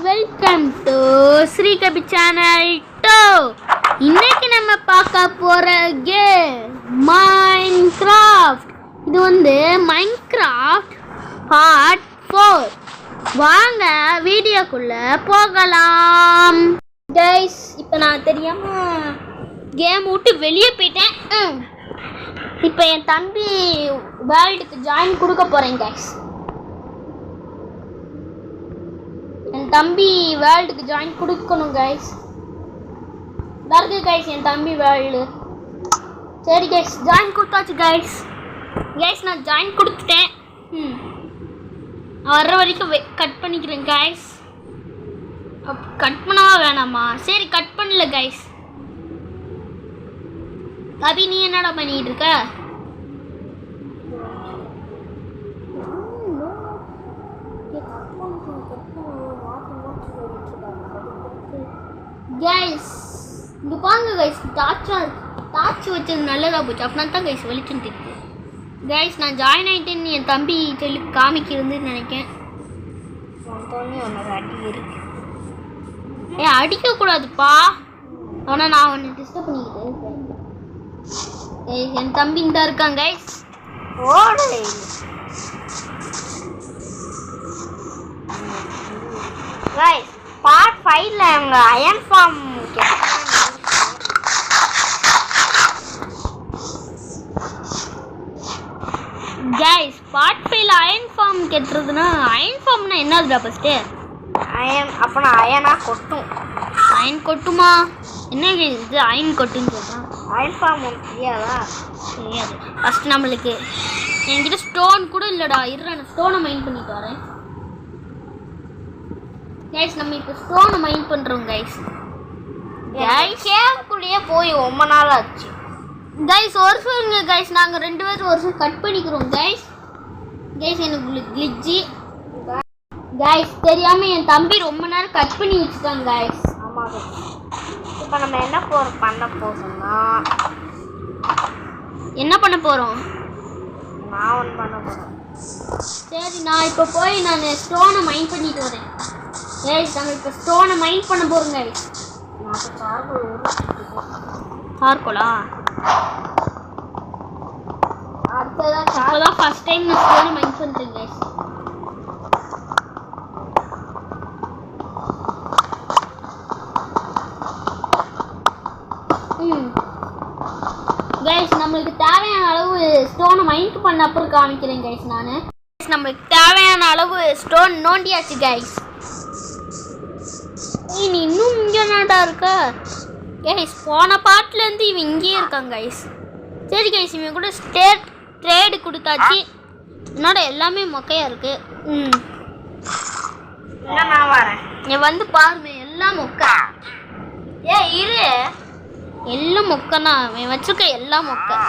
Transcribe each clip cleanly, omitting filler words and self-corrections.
Welcome to Shri Kabi channel 2. இன்னைக்கு நம்ம பார்க்க போற கேம் மைன்கிராஃப்ட். இது வந்து மைன்கிராஃப்ட் பார்ட் 4. வாங்க வீடியோக்குள்ள போகலாம். கைஸ், இப்போ நான் தெரியாம கேம் விட்டு வெளியே போயிட்டேன். இப்போ என் தம்பி வேர்ல்டுக்கு ஜாயின் கொடுக்க போறேன் கைஸ். என் தம்பி வேர்ல்டுக்கு ஜாயின் கொடுக்கணும் கைஸ். இருக்கு கைஸ் என் தம்பி வேர்ல்டு. சரி கைஸ், ஜாயின் கொடுத்தாச்சு கைஸ். கைஸ் நான் ஜாயின் கொடுத்துட்டேன். வர்ற வரைக்கும் கட் பண்ணிக்கிறேன் கைஸ். கட் பண்ணவா வேணாமா? சரி கட் பண்ணல கைஸ். கபி, நீ என்னடா பண்ணிட்டு இருக்க? கைஸ் இங்கே பாருங்க கைஸ், டார்ச் வச்சது நல்லதாக போச்சு. அப்படின்னா தான் கைஸ் வெளிச்சம் தெரியுது. கைஸ் நான் ஜாயின் ஆகிட்டேன்னு என் தம்பி சொல்லி காமிக்கிறதுன்னு நினைக்கிறேன். அடி இருக்கு. அடிக்கக்கூடாதுப்பா. ஆனால் நான் ஒன்று டிஸ்டர்ப் பண்ணிக்கிட்டேன். என் தம்பி இந்த இருக்கான் கைஸ். கைஸ் பார்ட் 5ல அவங்க அயன் ஃபார்ம் கைஸ் பார்ட் 5ல அயன் ஃபார்ம் கேட்டுறதுன்னா அயன் ஃபார்ம்னா என்னதுடா ஃபர்ஸ்ட்? அயன் அப்பனா அயனா கொட்டும். அயன் கொட்டுமா? என்ன இது அயன் கொட்டுன்னு சொல்றான்? அயன் ஃபார்ம் தெரியாதா? தெரியாது. ஃபர்ஸ்ட் நம்மளுக்கு என்கிட்ட ஸ்டோன் கூட இல்லடா. நான் ஸ்டோனை மைண்ட் பண்ணிட்டு வரேன் கைஸ். நம்ம இப்போ ஸ்டோனை மைண்ட் பண்றோம் கைஸ். கேம்குள்ளேயே போய் ரொம்ப நாள் ஆச்சு கைஸ். ஒரு சொல்லுங்க கைஸ், நாங்கள் 2 பேரும் ஒரு சொல் கட் பண்ணிக்கிறோம் கைஸ். எனக்கு கிளிட்ஜி கைஸ். தெரியாம என் தம்பி ரொம்ப நேரம் கட் பண்ணி வச்சுட்டாங்க கைஸ். ஆமாம் கைஸ். இப்போ நம்ம என்ன பண்ண போகிறோம்னா, என்ன பண்ண போகிறோம்? நான் ஒன்று பண்ண போகிறேன். சரி, நான் இப்போ போய் நான் ஸ்டோனை மைண்ட் பண்ணிட்டு வரேன் கைஸ். நம்ம இப்போ ஸ்டோனை மைண்ட் பண்ண போகிறோம் கைஸ். சார்கோலா அடுத்ததான் ஃபர்ஸ்ட் டைம் நான் ஸ்டோனை மைண்ட் பண்ணுறேன் கைஸ். கைஸ் நம்மளுக்கு தேவையான அளவு ஸ்டோனை மைண்ட் பண்ண அப்புறம் காமிக்கிறேன் கைஸ். நம்மளுக்கு தேவையான அளவு ஸ்டோன் நோண்டியாச்சு கைஸ். நீ இன்னும் இங்கே என்னடா இருக்க கைஸ்? போன பாட்டிலேருந்து இவன் இங்கேயே இருக்கான் கைஸ். சரி கைஸ், இவன் கூட ட்ரேடு கொடுத்தாச்சு. என்னோட எல்லாமே மொக்கையாக இருக்கு. நான் வரேன். நீ வந்து பாருமே, எல்லாம் மொக்கை. இரு, எல்லாம் மொக்கனா அவன் வச்சுக்க எல்லாம் மொக்கை.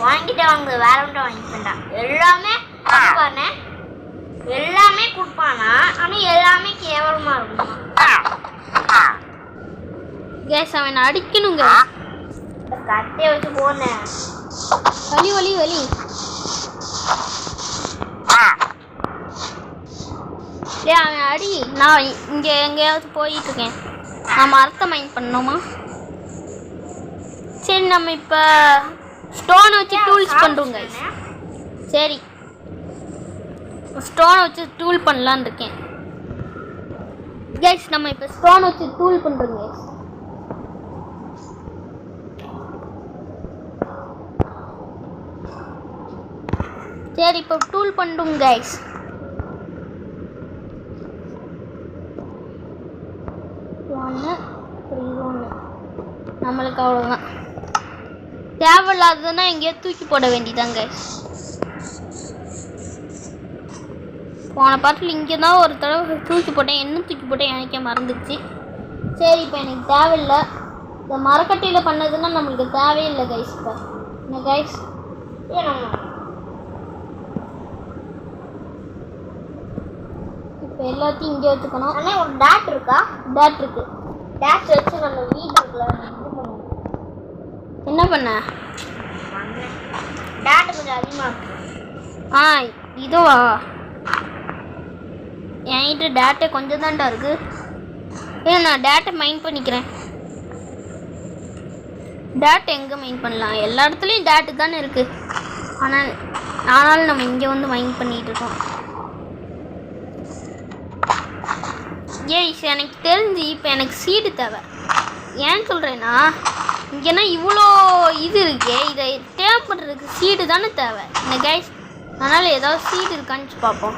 வாங்கிட்டு வாங்க, வேற ஒன்றும் வாங்கிட்டா. எல்லாமே பாருங்க, எல்லாமே கொடுப்பானா, ஆனால் எல்லாமே கேவலமா இருக்குமா கேஸ். அவன் அடிக்கணுங்க. கட்டையை வச்சு போனேன். வலி வலி வலி. அவன் அடி. நான் இங்கே எங்கேயாவது போயிட்டு இருக்கேன். நான் மரத்தை மைண்ட் பண்ணணுமா? சரி, நம்ம இப்போ ஸ்டோனை வச்சு டூல்ஸ் பண்ணுறோம் கைஸ். சரி, ஸ்டோனை வச்சு டூல் பண்ணலான்னு இருக்கேன் கைஸ். நம்ம இப்போ ஸ்டோனை வச்சு டூல் பண்ணுறோம் கைஸ். சரி, இப்போ டூல் பண்ணுறோம் கைஸ். ஒன்று நம்மளுக்கு அவ்வளோதான். தேவையில்லாததுன்னா எங்கேயோ தூக்கி போட வேண்டியதாங்க கைஸ். போன பாட்டில் இங்கே தான் ஒரு தடவை தூக்கி போட்டேன். என்ன தூக்கி போட்டேன் எனக்கே மறந்துடுச்சு. சரி, இப்போ எனக்கு தேவையில்லை. இந்த மரக்கட்டையில் பண்ணதுன்னா நம்மளுக்கு தேவையில்லை கைஸ். இப்போ என்ன கைஸ்? இப்போ எல்லாத்தையும் இங்கே வச்சுக்கணும். ஆனால் ஒரு டேட் இருக்கா? டேட் இருக்கு. டேட் வச்சு நம்ம வீட்டுக்குள்ள என்ன பண்ண? டேட் கொஞ்சம் அதிகமாக இருக்கு. இதுவா? என்கிட்ட டேட்டா கொஞ்சம் தான்டா இருக்கு. நான் டேட்டா மைண்ட் பண்ணிக்கிறேன். டேட்டா எங்கே மைண்ட் பண்ணலாம்? எல்லா இடத்துலையும் டேட்டா தானே இருக்கு. ஆனாலும் நம்ம இங்கே வந்து மைண்ட் பண்ணிட்டு இருக்கோம். எனக்கு தெரிஞ்சு இப்போ எனக்கு சீடு தேவை. ஏன்னு சொல்கிறேன்னா இங்கேனா இவ்வளோ இது இருக்கே, இதை தேவைப்படுறதுக்கு சீடு தானே தேவை இந்த கைஸ். அதனால் ஏதாவது சீடு இருக்கான்னு பார்ப்போம்.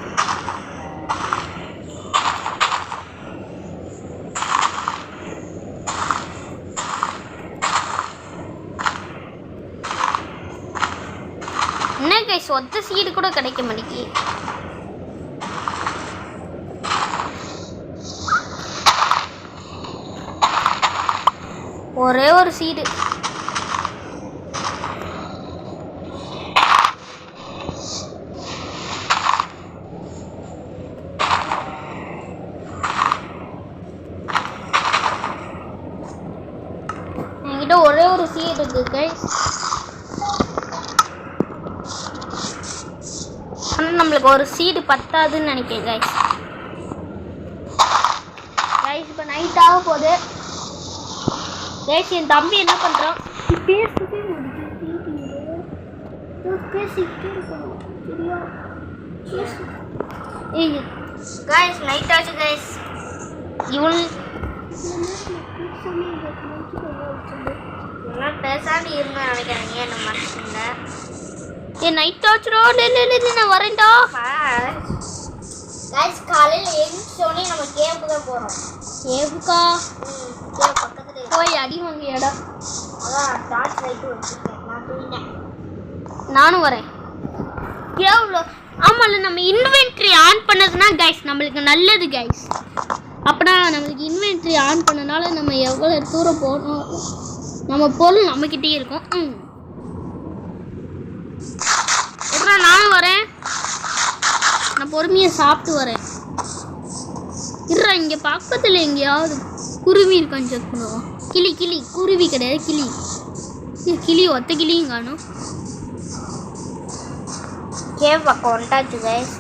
என்ன கைஸ், ஒத்த சீடு கூட கிடைக்க மாட்டேங்குது. ஒரே ஒரு சீடு. என்கிட்ட ஒரே ஒரு சீடு இருக்கு கைஸ். ஆனால் நம்மளுக்கு ஒரு சீடு பத்தாதுன்னு நினைக்கிறேன் கைஸ். கைஸ் இப்போ நைட் ஆக போகுது. கைஸ் என் தம்பி என்ன பண்ணுறான்? பேசிக்கிட்டே இருக்கணும் சரியா? கைஸ் நைட் ஆச்சு கைஸ். இவன் பேசாமல் இருந்தா நினைக்கிறேன். ஏன் நம்ம நைட் ஆச்சுரோ. நான் வரேன்டா கைஸ். காலையில் எழுந்தோடனே நம்ம கேம்புக்கு தான் போகிறோம். கேம்புக்கா? பக்கத்துல போய் அடி வாங்கியடா. அதான் டார்ச் லைட்டு வச்சுருக்கேன். நான் தூங்கினேன். நானும் வரேன். எவ்வளோ ஆமாம்ல, நம்ம இன்வென்ட்ரி ஆன் பண்ணதுன்னா கைஸ் நம்மளுக்கு நல்லது கைஸ். அப்படின்னா நம்மளுக்கு இன்வென்ட்ரி ஆன் பண்ணனால நம்ம எவ்வளோ தூரம் போகணும், நம்ம பொருள் நம்மக்கிட்டே இருக்கும். எப்படா நானும் வரேன். நான் பொறுமையாக சாப்பிட்டு வரேன். இருறா, இங்கே பக்கத்தில் எங்கேயாவது குருவி இருக்கான்னு செக் பண்ணுவோம். கிளி குருவி கிடையாது, கிளி ஒத்த கிளியும் காணும். கேவ் பக்கம் வந்துட்டாச்சு கைஸ்.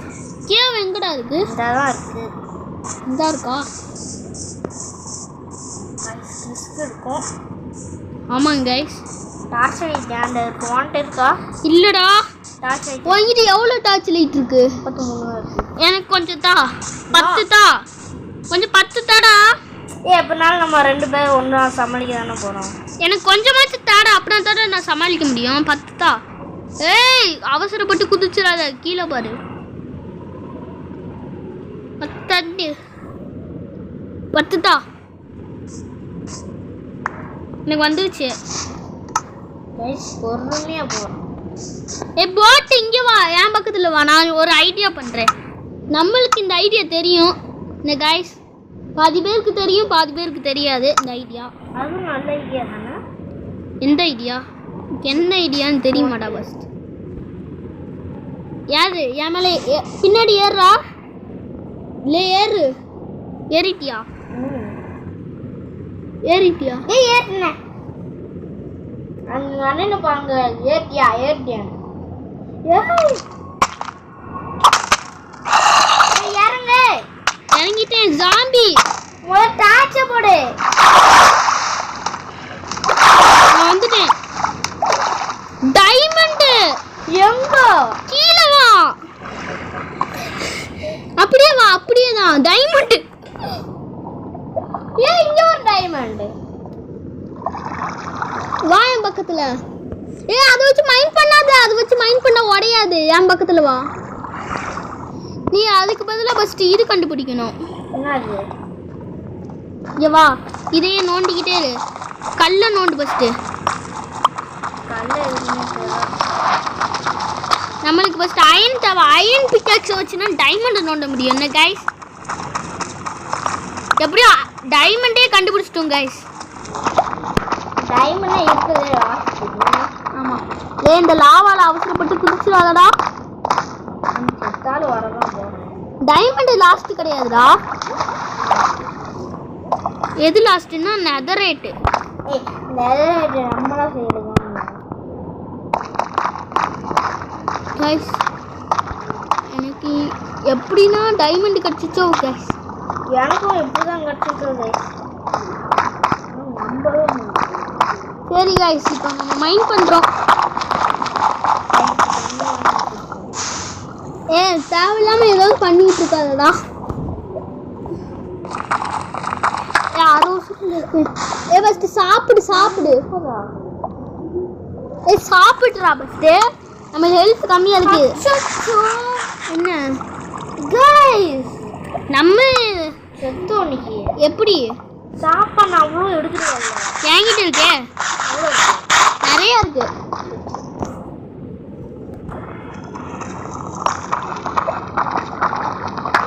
கேவ் எங்கடா இருக்கு? இதான் இருக்கு. இந்த இருக்கா? ரிஸ்க் இருக்கும். ஆமாங்க கைஸ். டார்ச் லைட் ஏன்டா இருக்கு? வாண்ட் இருக்கா? இல்லடா. டார்ச் லைட் உங்ககிட்ட எவ்வளோ டார்ச் லைட் இருக்கு? 13 எனக்கு கொஞ்சம் தா. 10 தா. கொஞ்சம் 10 தாடா. எப்படினாலும் நம்ம 2 பேர் ஒன்றா சமாளிக்க தானே போகிறோம். எனக்கு கொஞ்சமாச்சும் தாடா, அப்படின்னா தாடா நான் சமாளிக்க முடியும். 10 தா. ஏய் அவசரப்பட்டு குதிச்சிடாத, கீழே பாரு. 10 தா. எனக்கு வந்துருச்சு. பொறுமையாக போகிறோம். போட்டு இங்கே வா, என் பக்கத்தில் வா. நான் ஒரு ஐடியா பண்ணுறேன். நம்மளுக்கு இந்த ஐடியா தெரியும் இந்த கைஸ். பாதி பேருக்கு தெரியும், பாதி பேருக்கு தெரியாது இந்த ஐடியா. அதுவும் நல்ல ஐடியா தானே. எந்த ஐடியா? என்ன ஐடியான்னு தெரியுமாடா? ஃபஸ்ட் யாரு என் மேலே பின்னாடி ஏறுறா? இல்லை ஏறிட்டியா? ஏறினேன். அங்கே அண்ணன் பாங்க. ஏறிட்டியா? இறங்க. இறங்கிட்டேன். ஜாம்பி டார்ச்ச போடு. நான் வந்துட்டேன். டைமண்ட் எங்க? கீழே வா. அப்படியே வா. அப்படியே தான் டைமண்ட். ஏன் இங்க ஒரு டைமண்ட்? வா என் பக்கத்துல. அதை வச்சு மைண்ட் பண்ணாத. அதை வச்சு மைண்ட் பண்ண உடையாது. என் பக்கத்துல வா. நீ அதுக்கு பதிலாக ஃபர்ஸ்ட் இது கண்டுபிடிக்கணும். என்னது? இங்கே வா. இதையே நோண்டிக்கிட்டே இரு. கல்லை நோண்டு ஃபஸ்ட்டு. நம்மளுக்கு ஃபஸ்ட்டு அயன் தேவை. அயன் பிக்காக்ஸை வச்சுன்னா டைமண்டை நோண்ட முடியும். என்ன கைஸ்? எப்படியோ டைமண்டே கண்டுபிடிச்சிட்டோம் கைஸ். டைமண்டே இருக்குது. ஆமாம். இந்த லாவால் அவசரப்பட்டு குதிச்சிடாதடா. செத்தாலும் வரதான் போகிறோம். டைமண்ட் லாஸ்ட் கிடையாதுடா. எது லாஸ்ட்னா நெதரேட்டு. நெதரேட்டு நம்மளா செய்யறது கைஸ். எனக்கு எப்படின்னா டைமண்ட் கிடச்சிச்சோ கைஸ். எனக்கும் எப்படிதான் கிடைச்சிட்டு கைஸ். நம்பவே முடியல. சரி கைஸ், இப்போ நம்ம மைண்ட் பண்ணுறோம். தேவையில்லாமல் ஏதாவது பண்ணிட்டு இருக்காதடா. ஃபஸ்ட்டு சாப்பிடு. சாப்பிட்றா ஃபஸ்ட்டு. நம்ம ஹெல்த் கம்மியாக இருக்கு. என்ன கைஸ், நம்ம செத்தோம் இன்னைக்கு. எப்படி சாப்பாடு அவ்வளோ எடுத்துட்டு வரல. என்கிட்ட இருக்கே, நிறையா இருக்கு.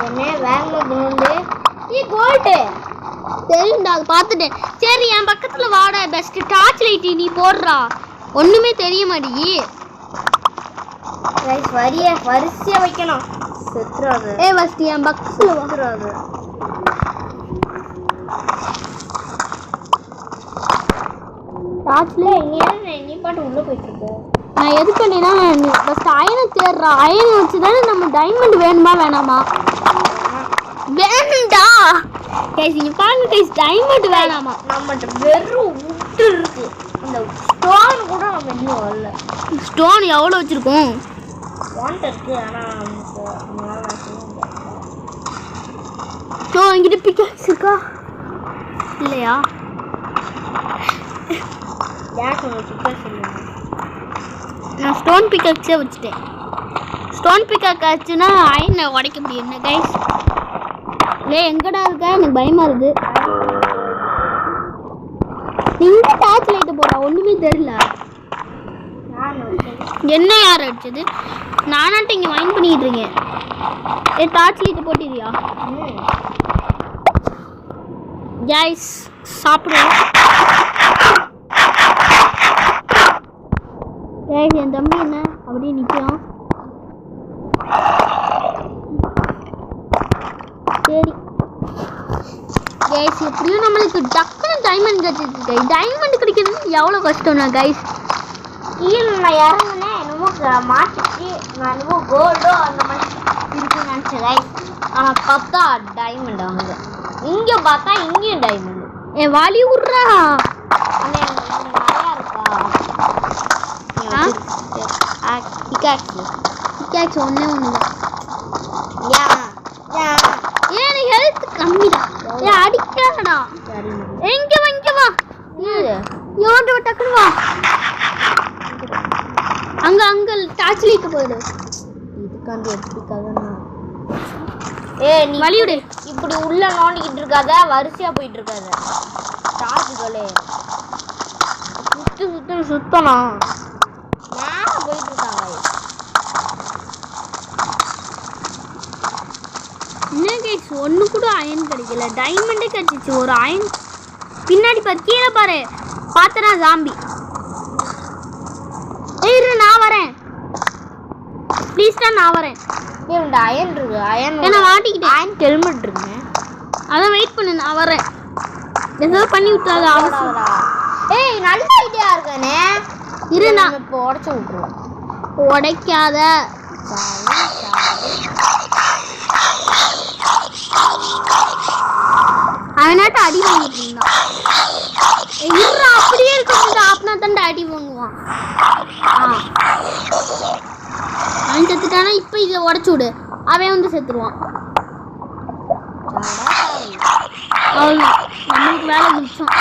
என்ன வேங்கோண்டு கோல்டு தெரியும்டா, அது பார்த்துட்டேன். சரி, என் பக்கத்தில் வாடா. பெஸ்ட் டார்ச் லைட் நீ போடுறா. ஒன்றுமே தெரிய மாட்டேங்கி. வரிசையா வைக்கணும். செத்துறாது. ஃபஸ்ட்டு என் பக்கத்தில் செத்துறாது. டார்ச்ல நீ பாட்டு உள்ள போயிட்டு இருக்க. நான் எது பண்ணேன்னா, ஃபஸ்ட்டு அயனை தேடுறா. அயனை வச்சு தானே நம்ம டைமண்ட் வேணுமா வேணாமா? வேணும்டா கைஸ். இங்கே பாருங்க கைஸ், டைமண்ட் வேணாமா? நம்மகிட்ட வெறும் உட்டு இருக்கு. அந்த ஸ்டோன் கூட நம்ம இன்னும் வரல. ஸ்டோன் எவ்வளோ வச்சுருக்கோம்? வாண்ட் இருக்கு. ஆனால் என்கிட்ட பிக்காக்ஸ் இருக்கா இல்லையா? நான் ஸ்டோன் பிக்காக்ஸே வச்சுட்டேன். ஸ்டோன் பிக்காக் ஆச்சுன்னா அயனை உடைக்க முடியும். என்ன கைஸ்? எங்கடா இருக்க? எனக்கு பயமா இருக்கு. நீங்க டார்ச் லைட்டை போடா. ஒண்ணுமே தெரியல. என்ன யார் அடிச்சது? நானாட்டும் இங்க வைன் பண்ணிட்டு இருக்கேன். டார்ச் லைட்டை போட்டிருக்கியா? கைஸ், சாப்பிடுவோம். கைஸ், என் தம்பி என்ன அப்படியே நிற்கிறான். சரி கைஸ், எப்படியும் நம்மளுக்கு டக்குனு டைமண்ட் கிடைச்சிருக்கு. டைமண்ட் கிடைக்கிறது எவ்வளோ கஷ்டம்னா கைஸ். கீழே நான் இறங்குனேன், என்னமோ மாட்டிச்சு. நான் என்னமோ கோல்டோ அந்த மாதிரி இருக்குன்னு நினச்சேன் கைஸ். ஆனால் பார்த்தா டைமண்ட் அவங்க. இங்கே பார்த்தா இங்கேயும் டைமண்ட். வாலி விட்றா. ஆனால் எனக்கு நிறையா இருக்கா? பிக்காக்ஸ் ஒன்றே ஒன்று தான். ஏன் ஹெல்த் கம்மிடா. அடிக்காதடா. எங்க வா. யோண்டு டக்குனு வா. அங்க டார்ச் லைட் போயிடு. இதுக்காண்டி எப்படிக்காக நீ வலியுடு. இப்படி உள்ள நோண்டிக்கிட்டு இருக்காத, வரிசையா போயிட்டு இருக்காத. டார்ச்சுகளே சுத்தணும். மேலே போயிட்டு இருக்காங்க. என்ன கைஸ், ஒன்று கூட அயன் கிடைக்கல. டைமண்டே கிடைச்சிச்சு. ஒரு அயன் பின்னாடி பாரு, கீழே பாரு. பார்த்தனா ஜாம்பி. இரு, நான் வரேன். ப்ளீஸ்டா, நான் வரேன். இந்த அயன் இருக்கு. அயன் நான் மாட்டிக்கிட்டேன். அயன் ஹெல்மெட் இருக்குங்க. அதான் வெயிட் பண்ணு, நான் வரேன். ஏதாவது பண்ணி விட்டாத அவசரம். நல்ல ஐடியா இருக்கானே. இரு, நான் இப்போ உடச்சு விட்டுருவோம். உடைக்காத. அவனாட்ட அடி வாங்கிட்டு இருந்தான். அப்படியே இருக்க ஆப்னா தண்டை அடி வாங்குவான். அவன் செத்துட்டானா? இப்போ இதை உடச்சு விடு. அவன் வந்து செத்துருவான். அவ்வளோதான், நம்மளுக்கு வேலை முடிச்சோம்.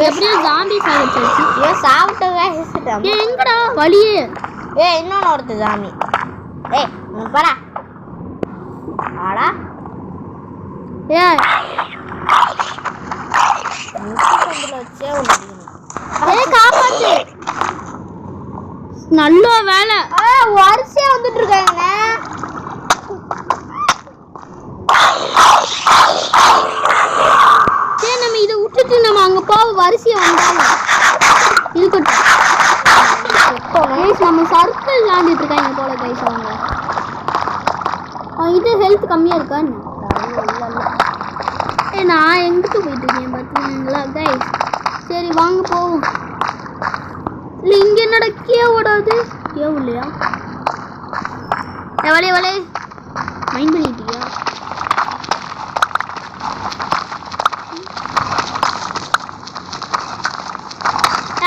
எப்படியும் ஜாம்பி சாப்பிட்டு சாப்பிட்டு எங்கடா வழியே? இன்னொன்னு ஒருத்த ஜாமி. போடா ஆடா. காப்பாத்து. நல்ல வேலை. வரிசையா வந்துட்டு இருக்காங்க. சரி, நம்ம இதை விட்டுட்டு நம்ம அங்க போக வரிசையா வந்தாலும் இருக்கட்டும். நம்ம சர்க்கிள் விளாண்டுட்டு இருக்காங்க போல கைஸ். அவங்க ஹெல்த் கம்மியா இருக்கா? நான் எங்கிட்ட போயிட்டு இருக்கேன் பார்த்தீங்களா கைஸ்? சரி வாங்க போவோம். இல்லை, இங்கே என்னோட கேவோடாது கேவ் இல்லையா வலே வலே மைண்ட் பண்ணிட்டியா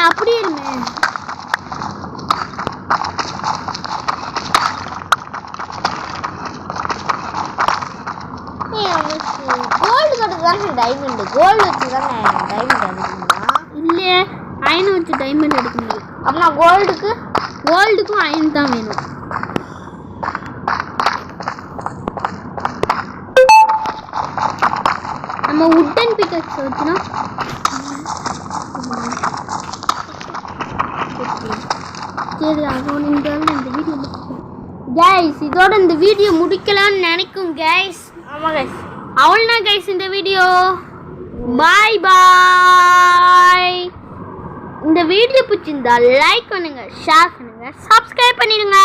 அப்படியே இருமே கோல்டு கட்டு தானே டைமண்ட் கோல்டு வச்சு தானே டைமண்ட் எடுக்கணுமா இல்லையே அயன் வச்சு டைமண்ட் எடுக்க முடியும் அப்படின்னா கோல்டுக்கும் அயன் தான் வேணும் நம்ம உட்டன் பிக்கெட்ஸ் வச்சுனா சரி அதோட இந்த வீடியோ கைஸ் இதோட இந்த வீடியோ முடிக்கலாம்னு நினைக்கும் கைஸ் ஆமாம் கைஸ் அவ்வளோதான் கைஸ் இந்த வீடியோ பாய் பாய் இந்த வீடியோ பிடிச்சிருந்தா லைக் பண்ணுங்க ஷேர் பண்ணுங்க சப்ஸ்கிரைப் பண்ணிடுங்க